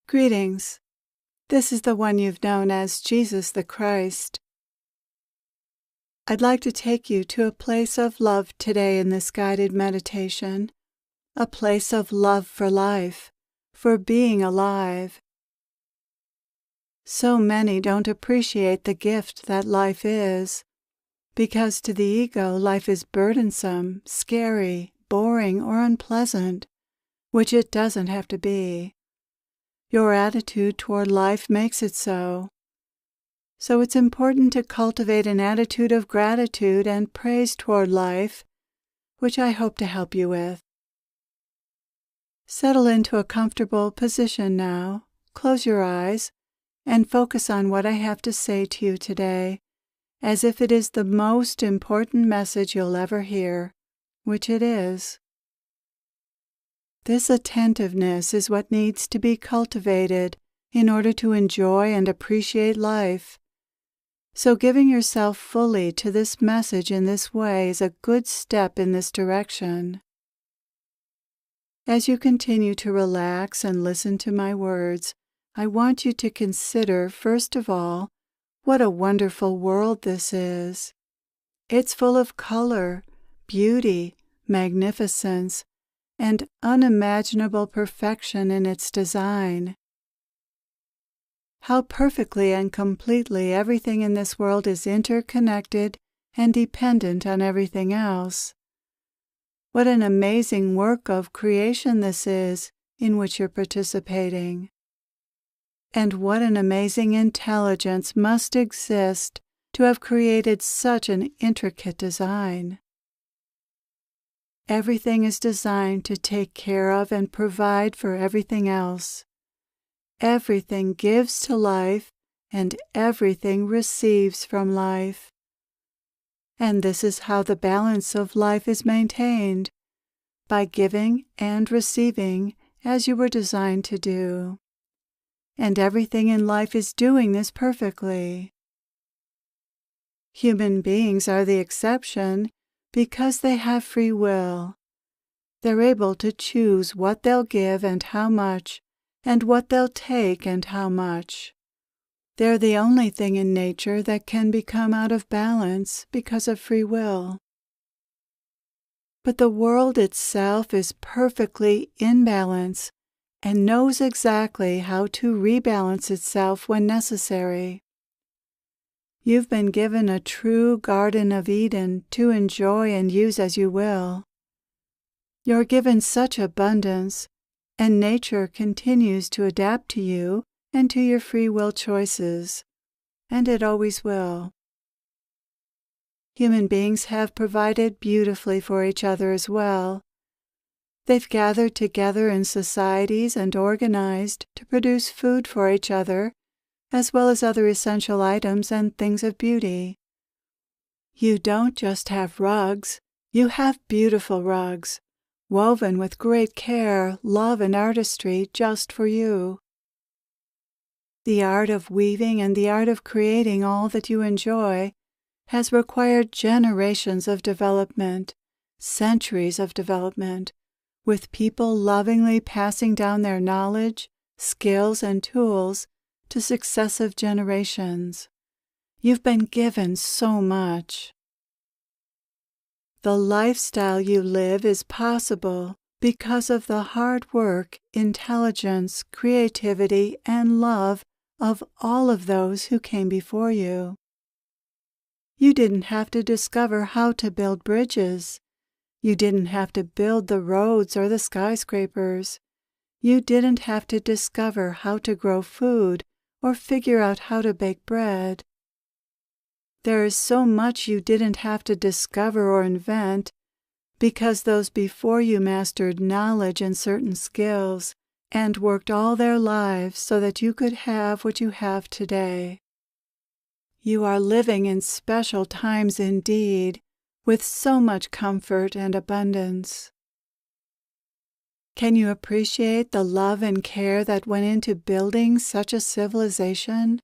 Greetings. This is the one you've known as Jesus the Christ. I'd like to take you to a place of love today in this guided meditation, a place of love for life, for being alive. So many don't appreciate the gift that life is, because to the ego life is burdensome, scary, boring, or unpleasant, which it doesn't have to be. Your attitude toward life makes it so. So it's important to cultivate an attitude of gratitude and praise toward life, which I hope to help you with. Settle into a comfortable position now, close your eyes, and focus on what I have to say to you today, as if it is the most important message you'll ever hear, which it is. This attentiveness is what needs to be cultivated in order to enjoy and appreciate life. So giving yourself fully to this message in this way is a good step in this direction. As you continue to relax and listen to my words, I want you to consider, first of all, what a wonderful world this is. It's full of color, beauty, magnificence, and unimaginable perfection in its design. How perfectly and completely everything in this world is interconnected and dependent on everything else. What an amazing work of creation this is in which you're participating. And what an amazing intelligence must exist to have created such an intricate design. Everything is designed to take care of and provide for everything else. Everything gives to life, and everything receives from life. And this is how the balance of life is maintained, by giving and receiving as you were designed to do. And everything in life is doing this perfectly. Human beings are the exception, because they have free will. They're able to choose what they'll give and how much, and what they'll take and how much. They're the only thing in nature that can become out of balance because of free will. But the world itself is perfectly in balance and knows exactly how to rebalance itself when necessary. You've been given a true Garden of Eden to enjoy and use as you will. You're given such abundance, and nature continues to adapt to you and to your free will choices, and it always will. Human beings have provided beautifully for each other as well. They've gathered together in societies and organized to produce food for each other, as well as other essential items and things of beauty. You don't just have rugs, you have beautiful rugs, woven with great care, love, and artistry just for you. The art of weaving and the art of creating all that you enjoy has required generations of development, centuries of development, with people lovingly passing down their knowledge, skills, and tools to successive generations. You've been given so much. The lifestyle you live is possible because of the hard work, intelligence, creativity, and love of all of those who came before you. You didn't have to discover how to build bridges. You didn't have to build the roads or the skyscrapers. You didn't have to discover how to grow food or figure out how to bake bread. There is so much you didn't have to discover or invent, because those before you mastered knowledge and certain skills and worked all their lives so that you could have what you have today. You are living in special times indeed, with so much comfort and abundance. Can you appreciate the love and care that went into building such a civilization?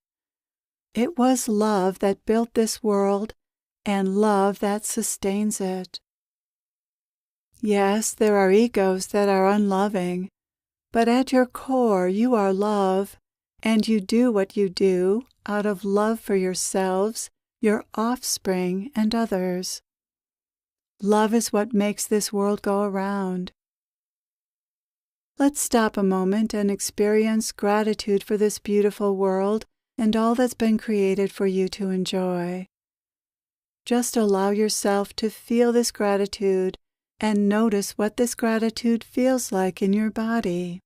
It was love that built this world, and love that sustains it. Yes, there are egos that are unloving, but at your core you are love, and you do what you do out of love for yourselves, your offspring, and others. Love is what makes this world go around. Let's stop a moment and experience gratitude for this beautiful world and all that's been created for you to enjoy. Just allow yourself to feel this gratitude and notice what this gratitude feels like in your body.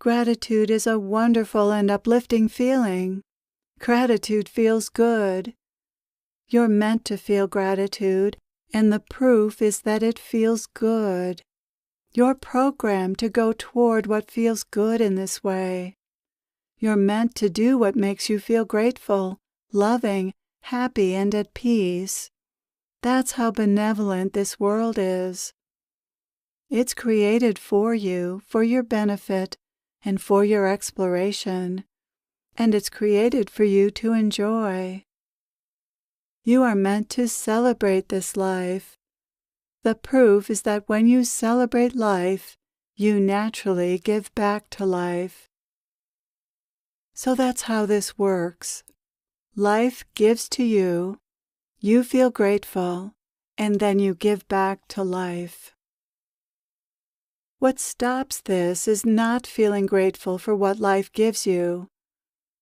Gratitude is a wonderful and uplifting feeling. Gratitude feels good. You're meant to feel gratitude, and the proof is that it feels good. You're programmed to go toward what feels good in this way. You're meant to do what makes you feel grateful, loving, happy, and at peace. That's how benevolent this world is. It's created for you, for your benefit, and for your exploration, and it's created for you to enjoy. You are meant to celebrate this life. The proof is that when you celebrate life, you naturally give back to life. So that's how this works. Life gives to you, you feel grateful, and then you give back to life. What stops this is not feeling grateful for what life gives you,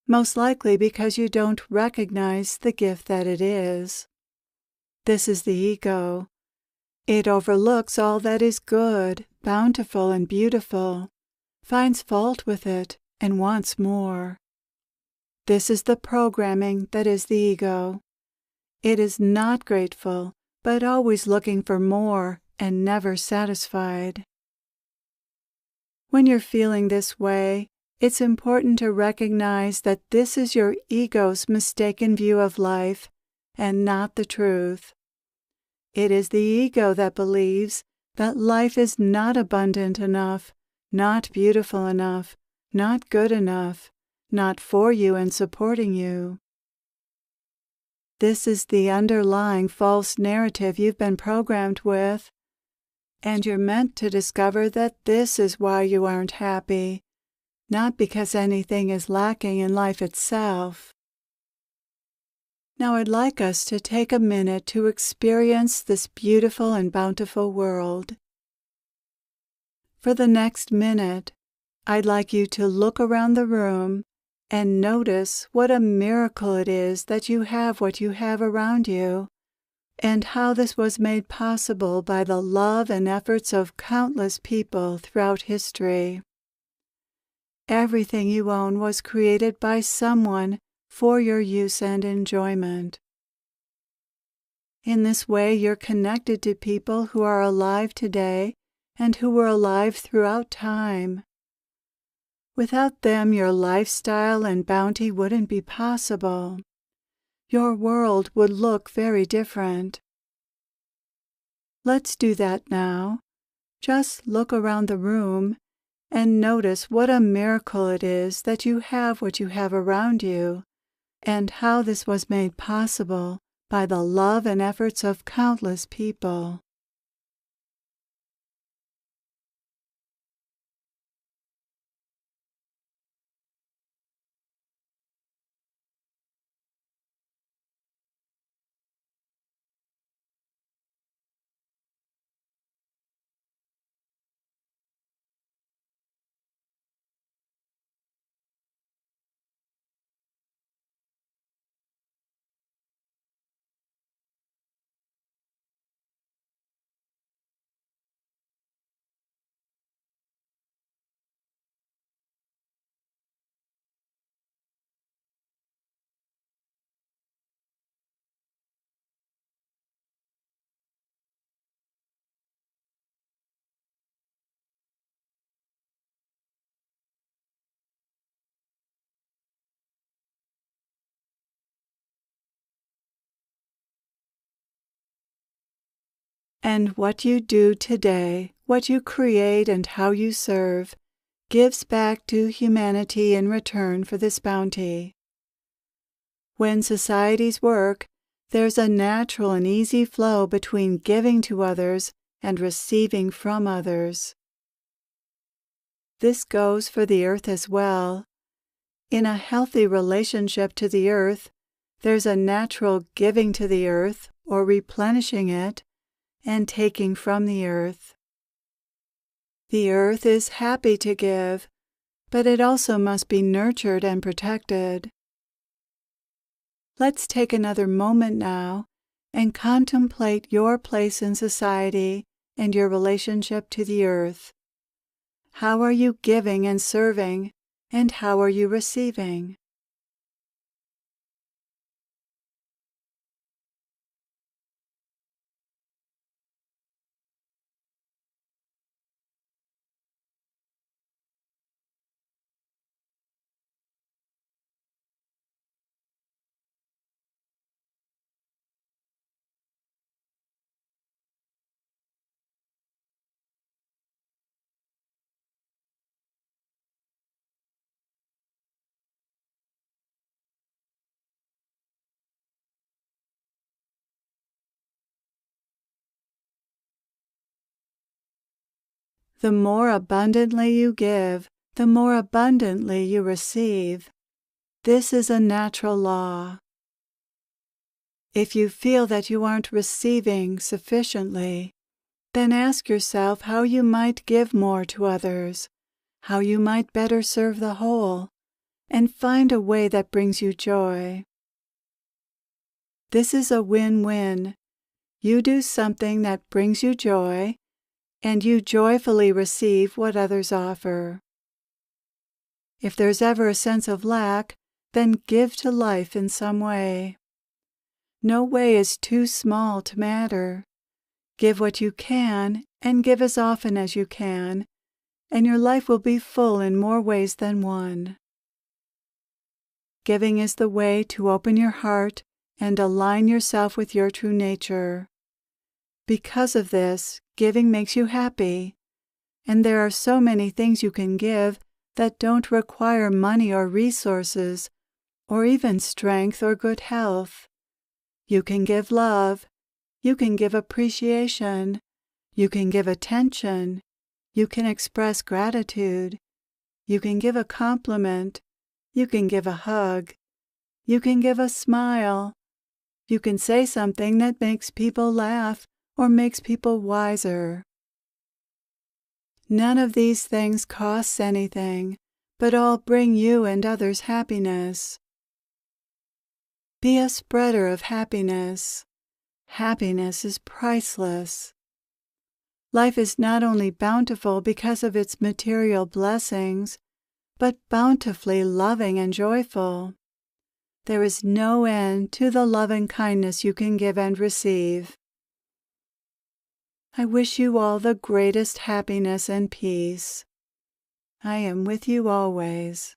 most likely because you don't recognize the gift that it is. This is the ego. It overlooks all that is good, bountiful, and beautiful, finds fault with it, and wants more. This is the programming that is the ego. It is not grateful, but always looking for more and never satisfied. When you're feeling this way, it's important to recognize that this is your ego's mistaken view of life and not the truth. It is the ego that believes that life is not abundant enough, not beautiful enough, not good enough, not for you and supporting you. This is the underlying false narrative you've been programmed with, and you're meant to discover that this is why you aren't happy, not because anything is lacking in life itself. Now I'd like us to take a minute to experience this beautiful and bountiful world. For the next minute, I'd like you to look around the room and notice what a miracle it is that you have what you have around you, and how this was made possible by the love and efforts of countless people throughout history. Everything you own was created by someone for your use and enjoyment. In this way, you're connected to people who are alive today and who were alive throughout time. Without them, your lifestyle and bounty wouldn't be possible. Your world would look very different. Let's do that now. Just look around the room and notice what a miracle it is that you have what you have around you, and how this was made possible by the love and efforts of countless people. And what you do today, what you create and how you serve, gives back to humanity in return for this bounty. When societies work, there's a natural and easy flow between giving to others and receiving from others. This goes for the earth as well. In a healthy relationship to the earth, there's a natural giving to the earth or replenishing it and taking from the earth. The earth is happy to give, but it also must be nurtured and protected. Let's take another moment now and contemplate your place in society and your relationship to the earth. How are you giving and serving, and how are you receiving? The more abundantly you give, the more abundantly you receive. This is a natural law. If you feel that you aren't receiving sufficiently, then ask yourself how you might give more to others, how you might better serve the whole, and find a way that brings you joy. This is a win-win. You do something that brings you joy, and you joyfully receive what others offer. If there's ever a sense of lack, then give to life in some way. No way is too small to matter. Give what you can, and give as often as you can, and your life will be full in more ways than one. Giving is the way to open your heart and align yourself with your true nature. Because of this, giving makes you happy, and there are so many things you can give that don't require money or resources, or even strength or good health. You can give love, you can give appreciation, you can give attention, you can express gratitude, you can give a compliment, you can give a hug, you can give a smile, you can say something that makes people laugh or makes people wiser. None of these things costs anything, but all bring you and others happiness. Be a spreader of happiness. Happiness is priceless. Life is not only bountiful because of its material blessings, but bountifully loving and joyful. There is no end to the love and kindness you can give and receive. I wish you all the greatest happiness and peace. I am with you always.